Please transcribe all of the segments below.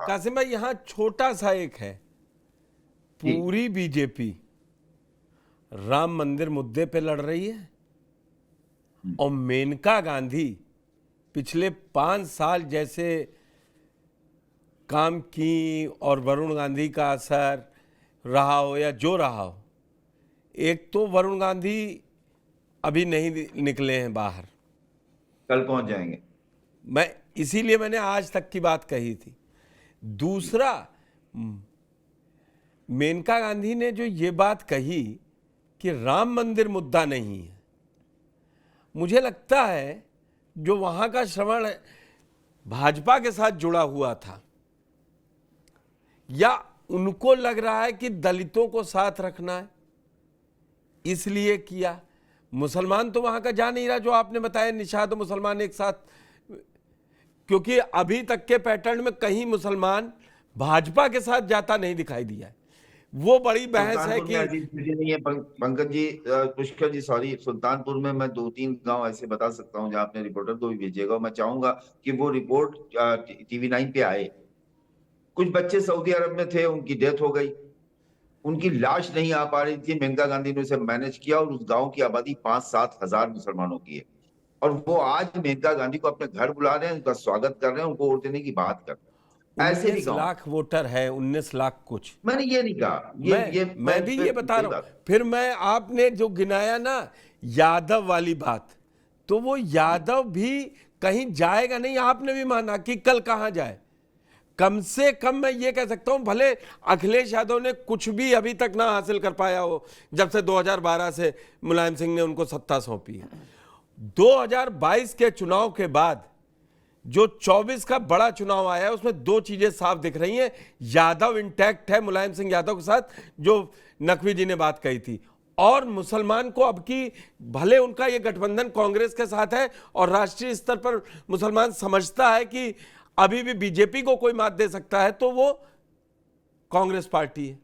कासिम भाई यहाँ छोटा सा एक है, पूरी बीजेपी राम मंदिर मुद्दे पे लड़ रही है और मेनका गांधी पिछले 5 साल जैसे काम की और वरुण गांधी का असर रहा हो या जो रहा हो, एक तो वरुण गांधी अभी नहीं निकले हैं बाहर, कल पहुंच जाएंगे। मैं इसीलिए मैंने आज तक की बात कही थी। दूसरा, मेनका गांधी ने जो ये बात कही कि राम मंदिर मुद्दा नहीं है, मुझे लगता है जो वहां का श्रवण भाजपा के साथ जुड़ा हुआ था या उनको लग रहा है कि दलितों को साथ रखना है इसलिए किया। मुसलमान तो वहां का जा नहीं रहा, जो आपने बताया निषाद और मुसलमान एक साथ, क्योंकि अभी तक के पैटर्न में कहीं मुसलमान भाजपा के साथ जाता नहीं दिखाई दिया है। वो बड़ी बहस है कि नहीं है पंकज जी, पुष्कर जी, सॉरी, सुल्तानपुर में मैं 2-3 गांव ऐसे बता सकता हूं जहां अपने रिपोर्टर को भी भेजिएगा। मैं चाहूंगा कि वो रिपोर्ट TV9 पे आए। कुछ बच्चे सऊदी अरब में थे, उनकी डेथ हो गई, उनकी लाश नहीं आ पा रही थी, मेनका गांधी ने उसे मैनेज किया और उस गांव की आबादी 5-7 हजार मुसलमानों की है। और वो आज मेनका गांधी को अपने घर बुला रहे हैं, उनका स्वागत कर रहे हैं, उनको वोट देने की बात कर रहे हैं। ऐसे भी 19 गांव, लाख वोटर है, 19 लाख कुछ। मैंने ये नहीं कहा, मैं भी ये बता रहा हूं। फिर मैं, आपने जो गिनाया ना यादव वाली बात, तो वो यादव भी कहीं जाएगा नहीं, आपने भी माना कि कल कहां जाए। कम से कम मैं ये कह सकता हूं, भले अखिलेश यादव ने कुछ भी अभी तक ना हासिल कर पाया हो जब से 2012 से मुलायम सिंह ने उनको सत्ता सौंपी है। 2022 के चुनाव के बाद जो 24 का बड़ा चुनाव आया है उसमें 2 चीजें साफ दिख रही हैं। यादव इंटैक्ट है मुलायम सिंह यादव के साथ, जो नकवी जी ने बात कही थी, और मुसलमान को अब की, भले उनका ये गठबंधन कांग्रेस के साथ है और राष्ट्रीय स्तर पर मुसलमान समझता है कि अभी भी बीजेपी को कोई मात दे सकता है, तो वो कांग्रेस पार्टी है,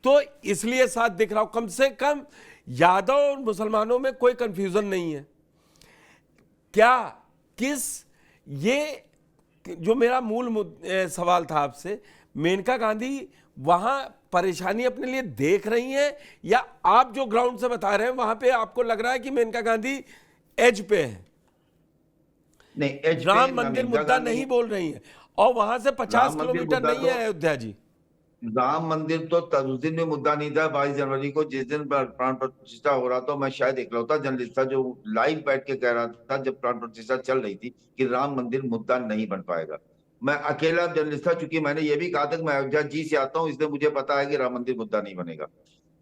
तो इसलिए साथ दिख रहा हूं। कम से कम यादव और मुसलमानों में कोई कंफ्यूजन नहीं है। क्या किस, ये जो मेरा मूल सवाल था आपसे, मेनका गांधी वहां परेशानी अपने लिए देख रही हैं या आप जो ग्राउंड से बता रहे हैं वहां पे आपको लग रहा है कि मेनका गांधी एज पे है? नहीं, एज पे राम मंदिर मुद्दा नहीं बोल रही है, और वहां से 50 किलोमीटर नहीं है अयोध्या जी। राम मंदिर तो उस दिन भी मुद्दा नहीं था। 22 जनवरी को जिस दिन प्राण प्रतिष्ठा हो रहा था, मैं शायद इकलौता जर्नलिस्ट था जो लाइव बैठ के कह रहा था जब प्राण प्रतिष्ठा चल रही थी कि राम मंदिर मुद्दा नहीं बन पाएगा। मैं अकेला जर्नलिस्ट था, क्योंकि मैंने ये भी कहा था कि मैं अयोध्या जी से आता हूँ, इसलिए मुझे पता है कि राम मंदिर मुद्दा नहीं बनेगा।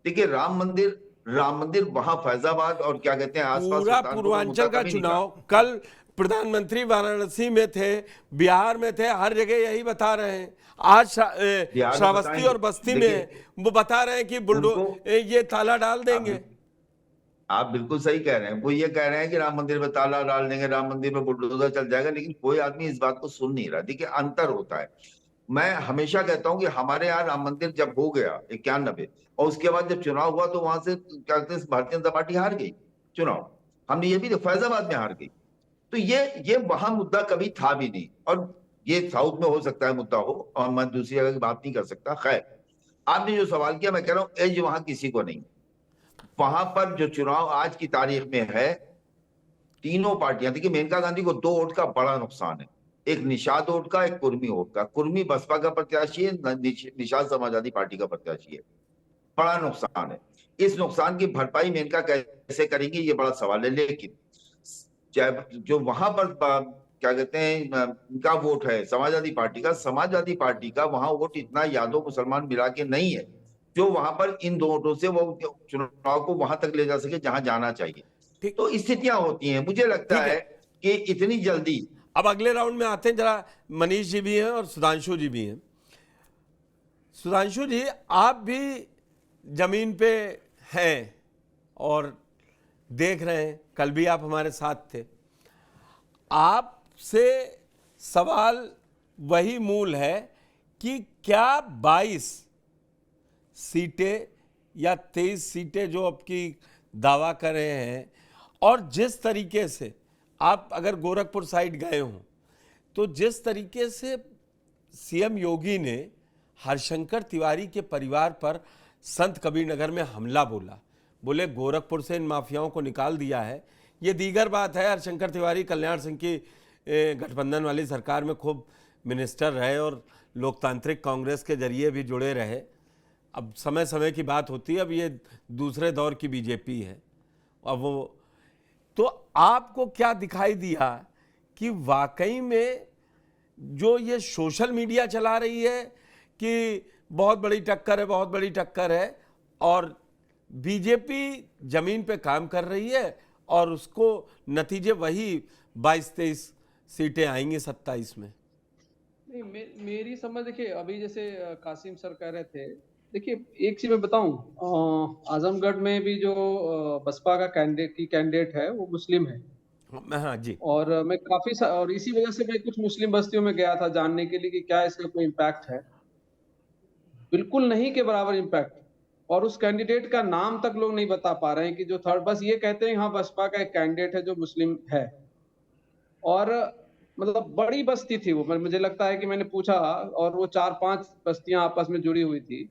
देखिए, राम मंदिर वहां फैजाबाद और क्या कहते हैं आसपास पूरा सुल्तानपुर में मुद्दा पूर्वांचल का कभी नहीं चुनाव, था। कल प्रधानमंत्री वाराणसी में थे, बिहार में थे, हर जगह यही बता रहे हैं। आज श्रावस्ती और बस्ती में वो बता रहे हैं कि ये ताला डाल देंगे। आप बिल्कुल सही कह रहे हैं। वो ये कह रहे हैं कि राम मंदिर में ताला डाल देंगे, राम मंदिर में बुलडोजर चल जाएगा, लेकिन कोई आदमी इस बात को सुन नहीं रहा। देखिए, अंतर होता है। मैं हमेशा कहता हूं कि हमारे यहाँ राम मंदिर जब हो गया 91 और उसके बाद जब चुनाव हुआ तो वहां से क्या कहते हैं भारतीय जनता पार्टी हार गई चुनाव। हमने ये भी फैजाबाद में हार गई। तो ये वहां मुद्दा कभी था भी नहीं, और ये साउथ में हो सकता है मुद्दा हो, और मैं दूसरी जगह की बात नहीं कर सकता। खैर, आपने जो सवाल किया, मैं कह रहा हूं एज वहां किसी को नहीं। वहां पर जो चुनाव आज की तारीख में है, तीनों पार्टियां, देखिए मेनका गांधी को 2 वोट का बड़ा नुकसान है। एक निषाद वोट का, एक कुर्मी वोट का। कुर्मी बसपा का प्रत्याशी है, निषाद समाजवादी पार्टी का प्रत्याशी है। बड़ा नुकसान है। इस नुकसान की भरपाई मेनका कैसे करेंगी, ये बड़ा सवाल है। लेकिन जो वहां पर क्या कहते हैं इनका वोट है समाजवादी पार्टी का वहां वोट इतना यादव मुसलमान मिला के नहीं है जो वहां पर इन 2 वोटों से वो चुनाव को वहां तक ले जा सके जहां जाना चाहिए। तो स्थितियां होती हैं। मुझे लगता है कि इतनी जल्दी, अब अगले राउंड में आते हैं, जरा मनीष जी भी हैं और सुधांशु जी भी हैं। सुधांशु जी, आप भी जमीन पे हैं और देख रहे हैं, कल भी आप हमारे साथ थे। आपसे सवाल वही मूल है कि क्या 22 सीटें या 23 सीटें जो आपकी दावा कर रहे हैं, और जिस तरीके से आप अगर गोरखपुर साइड गए हों तो जिस तरीके से सीएम योगी ने हरशंकर तिवारी के परिवार पर संत कबीरनगर में हमला बोला, बोले गोरखपुर से इन माफियाओं को निकाल दिया है। ये दीगर बात है, हरशंकर तिवारी कल्याण सिंह की गठबंधन वाली सरकार में खूब मिनिस्टर रहे और लोकतांत्रिक कांग्रेस के जरिए भी जुड़े रहे। अब समय समय की बात होती है, अब ये दूसरे दौर की बीजेपी है। अब वो तो आपको क्या दिखाई दिया कि वाकई में जो ये सोशल मीडिया चला रही है कि बहुत बड़ी टक्कर है, बहुत बड़ी टक्कर है, और बीजेपी जमीन पे काम कर रही है और उसको नतीजे वही 22-23 सीटें आएंगी 27 में? नहीं, मेरी समझ देखिए, अभी जैसे कासिम सर कह रहे थे, देखिए एक चीज मैं बताऊं, आजमगढ़ में भी जो बसपा का कैंडिडेट है वो मुस्लिम है। हाँ जी। और मैं और इसी वजह से मैं कुछ मुस्लिम बस्तियों में गया था जानने के लिए कि क्या इसका कोई इम्पैक्ट है। बिल्कुल नहीं के बराबर इम्पैक्ट। और उस कैंडिडेट का नाम तक लोग नहीं बता पा रहे हैं कि जो थर्ड, बस ये कहते हैं हाँ बसपा का एक कैंडिडेट है जो मुस्लिम है। और मतलब बड़ी बस्ती थी वो, मुझे लगता है कि मैंने पूछा और वो 4-5 बस्तियां आपस में जुड़ी हुई थी,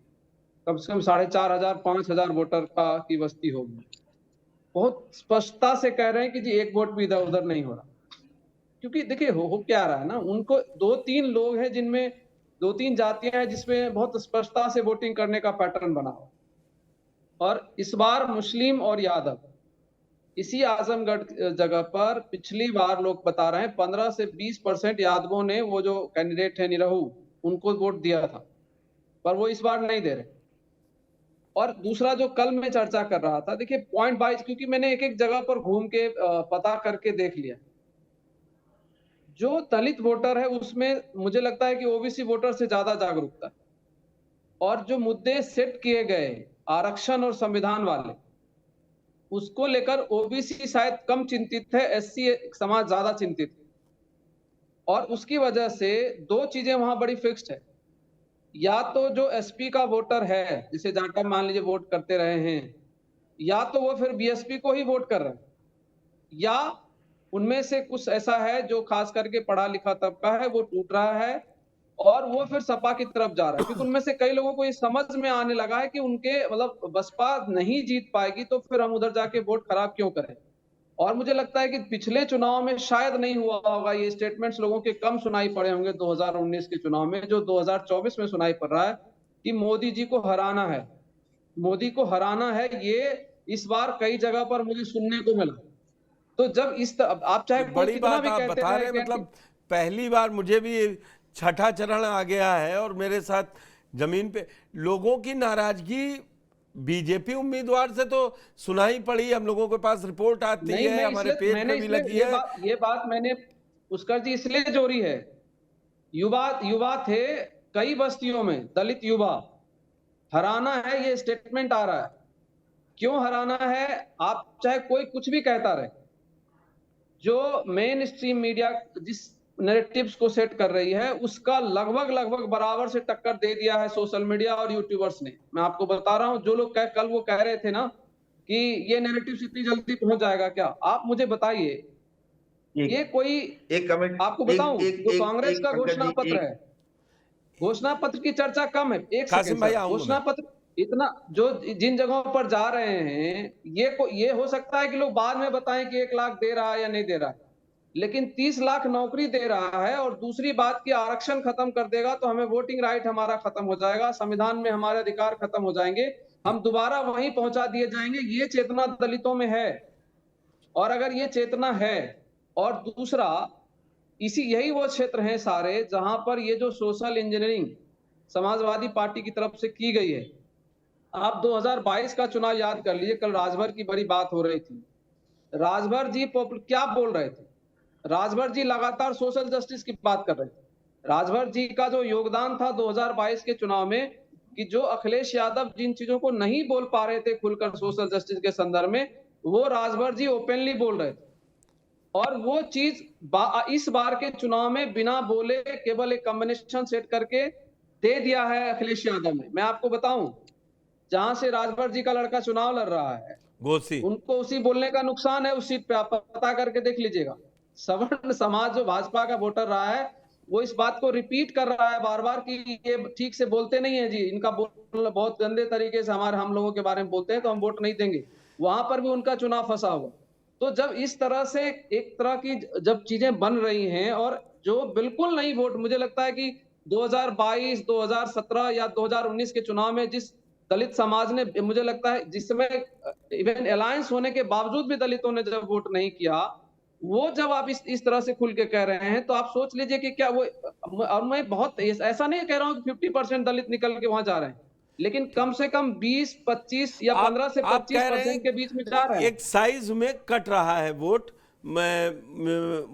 कम से कम 4,500-5,000 वोटर का की बस्ती होगी। बहुत स्पष्टता से कह रहे हैं कि जी एक वोट भी इधर उधर नहीं हो रहा। क्योंकि देखिए हो क्या रहा है ना, उनको 2-3 लोग हैं जिनमें 2-3 जातियां हैं जिसमें बहुत स्पष्टता से वोटिंग करने का पैटर्न बना हो। और इस बार मुस्लिम और यादव इसी आजमगढ़ जगह पर पिछली बार लोग बता रहे हैं 15 से 20% यादवों ने वो जो कैंडिडेट है निरहू उनको वोट दिया था, पर वो इस बार नहीं दे रहे। और दूसरा जो कल मैं चर्चा कर रहा था, देखिए पॉइंट वाइज, क्योंकि मैंने एक एक जगह पर घूम के पता करके देख लिया, जो दलित वोटर है उसमें मुझे लगता है कि ओबीसी वोटर से ज्यादा जागरूकता है। और जो मुद्दे सेट किए गए आरक्षण और संविधान वाले, उसको लेकर ओबीसी शायद कम चिंतित है, एससी समाज ज्यादा चिंतित है। और उसकी वजह से दो चीजें वहां बड़ी फिक्स्ड है, या तो जो एसपी का वोटर है जिसे जाटव मान लीजिए वोट करते रहे हैं, या तो वो फिर बीएसपी को ही वोट कर रहे हैं, या उनमें से कुछ ऐसा है जो खास करके पढ़ा लिखा तबका है वो टूट रहा है और वो फिर सपा की तरफ जा रहा है। क्योंकि उनमें से कई लोगों को ये समझ में आने लगा है कि उनके मतलब बसपा नहीं जीत पाएगी तो फिर हम उधर जाके वोट खराब क्यों करें। और मुझे लगता है कि पिछले चुनाव में शायद नहीं हुआ होगा, ये स्टेटमेंट्स लोगों के कम सुनाई पड़े होंगे 2019 के चुनाव में, जो 2024 में सुनाई पड़ रहा है कि मोदी जी को हराना है, मोदी को हराना है। ये इस बार कई जगह पर मुझे सुनने को मिला। तो जब आप चाहे बड़ी बात आप कहते बता रहे हैं, मतलब पहली बार मुझे भी छठा चरण आ गया है और मेरे साथ जमीन पे लोगों की नाराजगी बीजेपी उम्मीदवार से तो सुनाई पड़ी, हम लोगों के पास रिपोर्ट आती है, हमारे पेज पे भी लगी है। ये बात मैंने पुष्कर जी इसलिए जोड़ी है, युवा थे कई बस्तियों में, दलित युवा, हराना है ये स्टेटमेंट आ रहा है। क्यों हराना है? आप चाहे कोई कुछ भी कहता रहे, जो मेन स्ट्रीम मीडिया जिस नैरेटिव्स को सेट कर रही है उसका लगभग बराबर से टक्कर दे दिया है सोशल मीडिया और यूट्यूबर्स ने। मैं आपको बता रहा हूं, जो लोग कल वो कह रहे थे ना कि ये नैरेटिव्स इतनी जल्दी पहुंच जाएगा क्या, आप मुझे बताइए। ये कोई एक कमेंट आपको बताऊं, जो कांग्रेस का घोषणा पत्र है, घोषणा पत्र की चर्चा कम है। एक सेकंड, घोषणा पत्र इतना जो जिन जगहों पर जा रहे हैं, ये हो सकता है कि लोग बाद में बताएं कि 1 लाख दे रहा है या नहीं दे रहा है, लेकिन 30 लाख नौकरी दे रहा है। और दूसरी बात की आरक्षण खत्म कर देगा तो हमें वोटिंग राइट हमारा खत्म हो जाएगा, संविधान में हमारे अधिकार खत्म हो जाएंगे, हम दोबारा वहीं पहुंचा दिए जाएंगे। ये चेतना दलितों में है। और अगर ये चेतना है, और दूसरा यही वो क्षेत्र हैं सारे जहां पर ये जो सोशल इंजीनियरिंग समाजवादी पार्टी की तरफ से की गई है। आप 2022 का चुनाव याद कर लीजिए, कल राजभर की बड़ी बात हो रही थी। राजभर जी क्या बोल रहे थे? राजभर जी लगातार सोशल जस्टिस की बात कर रहे थे। राजभर जी का जो योगदान था 2022 के चुनाव में, कि जो अखिलेश यादव जिन चीजों को नहीं बोल पा रहे थे खुलकर सोशल जस्टिस के संदर्भ में, वो राजभर जी ओपनली बोल रहे थे। और वो चीज इस बार के चुनाव में बिना बोले केवल एक कॉम्बिनेशन सेट करके दे दिया है अखिलेश यादव ने। मैं आपको बताऊं, जहां से राजभर जी का लड़का चुनाव लड़ रहा है, उनको उसी बोलने का नुकसान है उस सीट पे, आप पता करके देख लीजिएगा। सवर्ण समाज जो भाजपा का वोटर रहा है, वो इस बात को रिपीट कर रहा है बार बार कि ये ठीक से बोलते नहीं है जी, इनका बोल बहुत गंदे तरीके से हम लोगों के बारे में बोलते हैं तो हम वोट नहीं देंगे। वहां पर भी उनका चुनाव फंसा हुआ। तो जब इस तरह से एक तरह की जब चीजें बन रही हैं और जो बिल्कुल नहीं वोट, मुझे लगता है कि 2022, 2017 या 2019 के चुनाव में जिस दलित समाज ने, मुझे लगता है जिसमें इवन अलायंस होने के बावजूद भी दलितों ने जब वोट नहीं किया, वो जब आप इस तरह से खुल के कह रहे हैं तो आप सोच लीजिए कि क्या वो, और मैं बहुत ऐसा नहीं कह रहा हूं कि 50% दलित निकल के वहां जा रहे हैं, लेकिन कम से कम 20, 25 या 15 से आप कह रहे 25% के बीच में जा हैं रहे हैं। एक साइज में कट रहा है वोट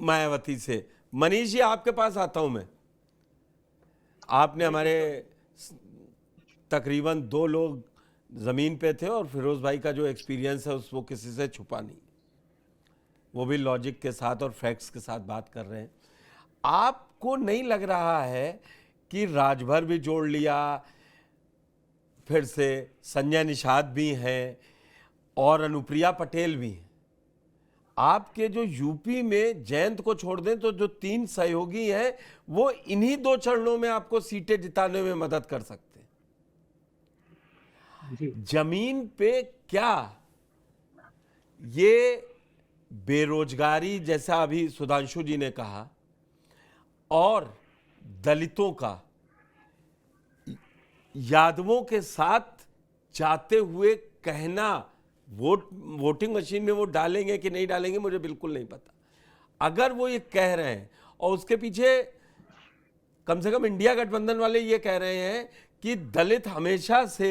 मायावती से। मनीष जी, आपके पास आता हूं मैं। आपने हमारे तकरीबन 2 लोग जमीन पे थे और फिरोज भाई का जो एक्सपीरियंस है वो किसी से छुपा नहीं, वो भी लॉजिक के साथ और फैक्ट्स के साथ बात कर रहे हैं। आपको नहीं लग रहा है कि राजभर भी जोड़ लिया, फिर से संजय निषाद भी हैं और अनुप्रिया पटेल भी हैं, आपके जो यूपी में जयंत को छोड़ दें तो जो 3 सहयोगी हैं वो इन्हीं 2 चरणों में आपको सीटें जिताने में मदद कर सकते हैं। जमीन पे क्या ये बेरोजगारी, जैसा अभी सुधांशु जी ने कहा, और दलितों का यादवों के साथ जाते हुए कहना, वोटिंग मशीन में वो डालेंगे कि नहीं डालेंगे मुझे बिल्कुल नहीं पता। अगर वो ये कह रहे हैं और उसके पीछे कम से कम इंडिया गठबंधन वाले ये कह रहे हैं कि दलित हमेशा से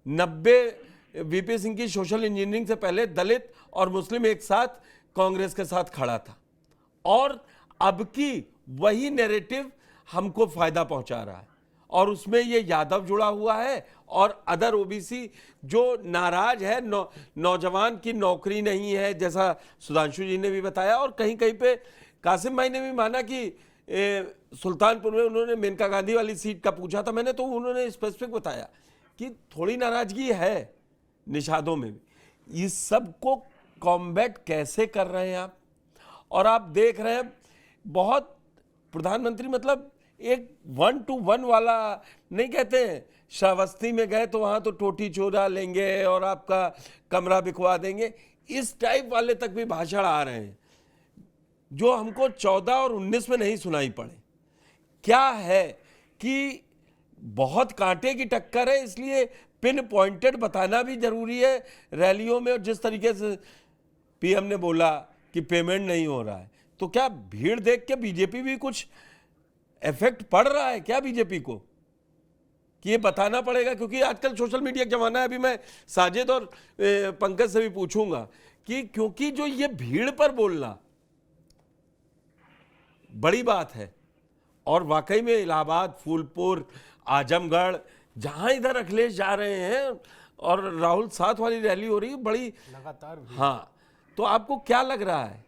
90 वीपी सिंह की सोशल इंजीनियरिंग से पहले दलित और मुस्लिम एक साथ कांग्रेस के साथ खड़ा था, और अब की वही नैरेटिव हमको फायदा पहुंचा रहा है, और उसमें ये यादव जुड़ा हुआ है और अदर ओबीसी जो नाराज है, नौजवान की नौकरी नहीं है, जैसा सुधांशु जी ने भी बताया। और कहीं कहीं पे कासिम भाई ने भी माना कि सुल्तानपुर में उन्होंने मेनका गांधी वाली सीट का पूछा था मैंने, तो उन्होंने स्पेसिफिक बताया कि थोड़ी नाराजगी है निषादों में भी। इस सब को कॉम्बैट कैसे कर रहे हैं आप? और आप देख रहे हैं बहुत प्रधानमंत्री मतलब एक 1 to 1 वाला नहीं कहते हैं, श्रावस्ती में गए तो वहां तो टोटी चोरा लेंगे और आपका कमरा बिकवा देंगे, इस टाइप वाले तक भी भाषण आ रहे हैं जो हमको 14 और 19 में नहीं सुनाई पड़े। क्या है कि बहुत कांटे की टक्कर है, इसलिए पिन पॉइंटेड बताना भी जरूरी है रैलियों में। और जिस तरीके से पीएम ने बोला कि पेमेंट नहीं हो रहा है, तो क्या भीड़ देख के बीजेपी भी कुछ इफेक्ट पड़ रहा है क्या बीजेपी को, कि ये बताना पड़ेगा? क्योंकि आजकल सोशल मीडिया का जमाना है। अभी मैं साजिद और पंकज से भी पूछूंगा कि क्योंकि जो ये भीड़ पर बोलना बड़ी बात है, और वाकई में इलाहाबाद, फूलपुर, आजमगढ़, जहां इधर अखिलेश जा रहे हैं और राहुल साथ वाली रैली हो रही है बड़ी लगातार। हाँ, तो आपको क्या लग रहा है?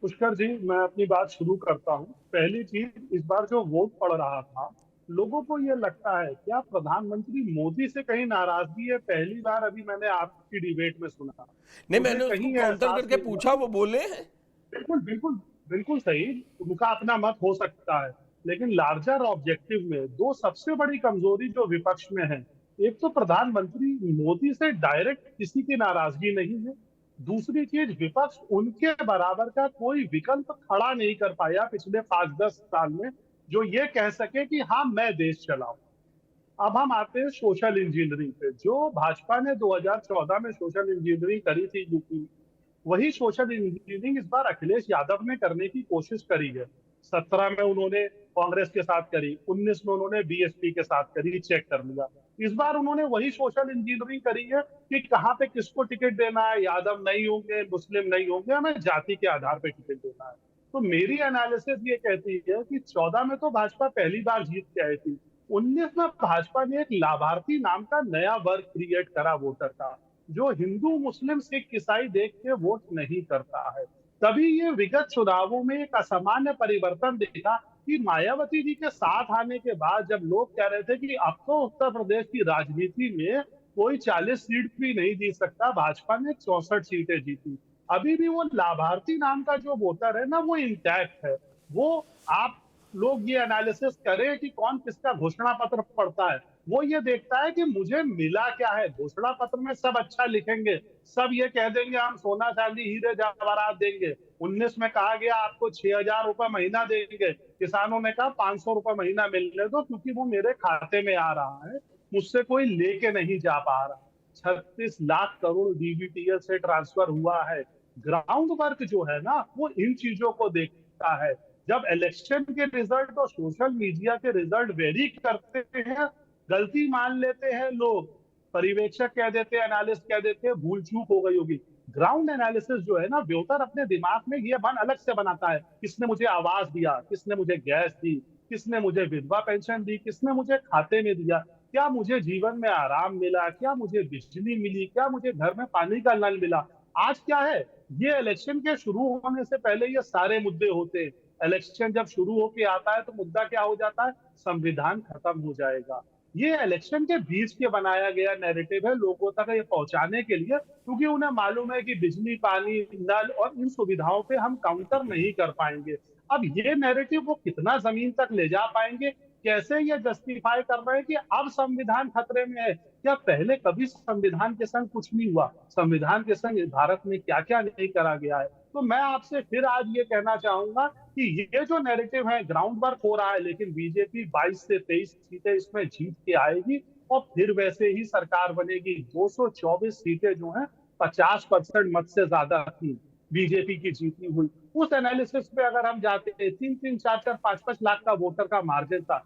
पुष्कर जी, मैं अपनी बात शुरू करता हूं। पहली चीज, इस बार जो वोट पड़ रहा था, लोगों को ये लगता है क्या प्रधानमंत्री मोदी से कहीं नाराजगी है? पहली बार अभी मैंने आपकी डिबेट में सुना। नहीं, मैंने उसको काउंटर करके पूछा, वो बोले हैं बिल्कुल बिल्कुल बिल्कुल सही, उनका अपना मत हो सकता है, लेकिन लार्जर ऑब्जेक्टिव में 2 सबसे बड़ी कमजोरी जो विपक्ष में है, एक तो प्रधानमंत्री मोदी से डायरेक्ट किसी की नाराजगी नहीं है, दूसरी चीज विपक्ष उनके बराबर का कोई विकल्प खड़ा नहीं कर पाया पिछले 5-10 साल में जो ये कह सके कि हाँ मैं देश चलाऊं। अब हम आते हैं सोशल इंजीनियरिंग पे। जो भाजपा ने 2014 में सोशल इंजीनियरिंग करी थी यूपी में, वही सोशल इंजीनियरिंग इस बार अखिलेश यादव ने करने की कोशिश करी है। 17 में उन्होंने कांग्रेस के साथ करी, 19 में उन्होंने बीएसपी के साथ करी, चेक कर लिया। इस बार उन्होंने वही सोशल इंजीनियरिंग करी है कि कहाँ पे किसको टिकट देना है, यादव नहीं होंगे, मुस्लिम नहीं होंगे, हमें जाति के आधार पर टिकट देना है। तो मेरी एनालिसिस ये कहती है कि 14 में तो भाजपा पहली बार जीत के आई थी, 19 में भाजपा ने एक लाभार्थी नाम का नया वर्ग क्रिएट करा वोटर का, जो हिंदू, मुस्लिम, सिख, ईसाई देख के वोट नहीं करता है। तभी ये विगत चुनावों में एक असामान्य परिवर्तन देखा कि मायावती जी के साथ आने के बाद जब लोग कह रहे थे कि अब तो उत्तर प्रदेश की राजनीति में कोई 40 सीट भी नहीं जीत सकता, भाजपा ने 64 सीटें जीती। अभी भी वो लाभार्थी नाम का जो वोटर है ना, वो इंटैक्ट है। वो आप लोग ये एनालिसिस करें कि कौन किसका घोषणा पत्र पढ़ता है, वो ये देखता है कि मुझे मिला क्या है। घोषणा पत्र में सब अच्छा लिखेंगे, सब ये कह देंगे हम सोना चांदी हीरे जवाहरात देंगे। 19 में कहा गया आपको 6,000 रुपए महीना देंगे, किसानों ने कहा 500 रुपए महीना मिलने दो क्योंकि वो मेरे खाते में आ रहा है, मुझसे कोई लेके नहीं जा पा रहा। 36 लाख करोड़ डीबीटीएल से ट्रांसफर हुआ है। ग्राउंड वर्क जो है ना, वो इन चीजों को देखता है। जब इलेक्शन के रिजल्ट और सोशल मीडिया के रिजल्ट वेरी करते हैं, गलती मान लेते हैं लोग, पर्यवेक्षक कह देते हैं, एनालिस्ट कह देते हैं भूल चूक हो गई होगी। ग्राउंड एनालिसिस जो है ना, वोटर अपने दिमाग में ये मन अलग से बनाता है, किसने मुझे आवाज दिया, किसने मुझे गैस दी, किसने मुझे विधवा पेंशन दी, किसने मुझे खाते में दिया, क्या मुझे जीवन में आराम मिला, क्या मुझे बिजली मिली, क्या मुझे घर में पानी का नल मिला। आज क्या है, ये इलेक्शन के शुरू होने से पहले ये सारे मुद्दे होते हैं। इलेक्शन जब शुरू होके आता है तो मुद्दा क्या हो जाता है, संविधान खत्म हो जाएगा। ये इलेक्शन के बीच के बनाया गया नैरेटिव है लोगों तक ये पहुंचाने के लिए, क्योंकि उन्हें मालूम है कि बिजली, पानी, नल और इन सुविधाओं पे हम काउंटर नहीं कर पाएंगे। अब ये नैरेटिव वो कितना जमीन तक ले जा पाएंगे, कैसे ये जस्टिफाई कर रहे हैं कि अब संविधान खतरे में है। क्या पहले कभी संविधान के संग कुछ नहीं हुआ? संविधान के संग भारत में क्या क्या नहीं करा गया है। तो मैं आपसे फिर आज ये कहना चाहूंगा कि ये जो नैरेटिव है, ग्राउंड वर्क हो रहा है, लेकिन बीजेपी 22 से 23 सीटें इसमें जीत के आएगी और फिर वैसे ही सरकार बनेगी। 224 सीटें जो हैं 50% मत से ज्यादा थी बीजेपी की जीती हुई। उस एनालिसिस पे अगर हम जाते हैं, 3-3, 4-4, 5-5 लाख का वोटर का मार्जिन था,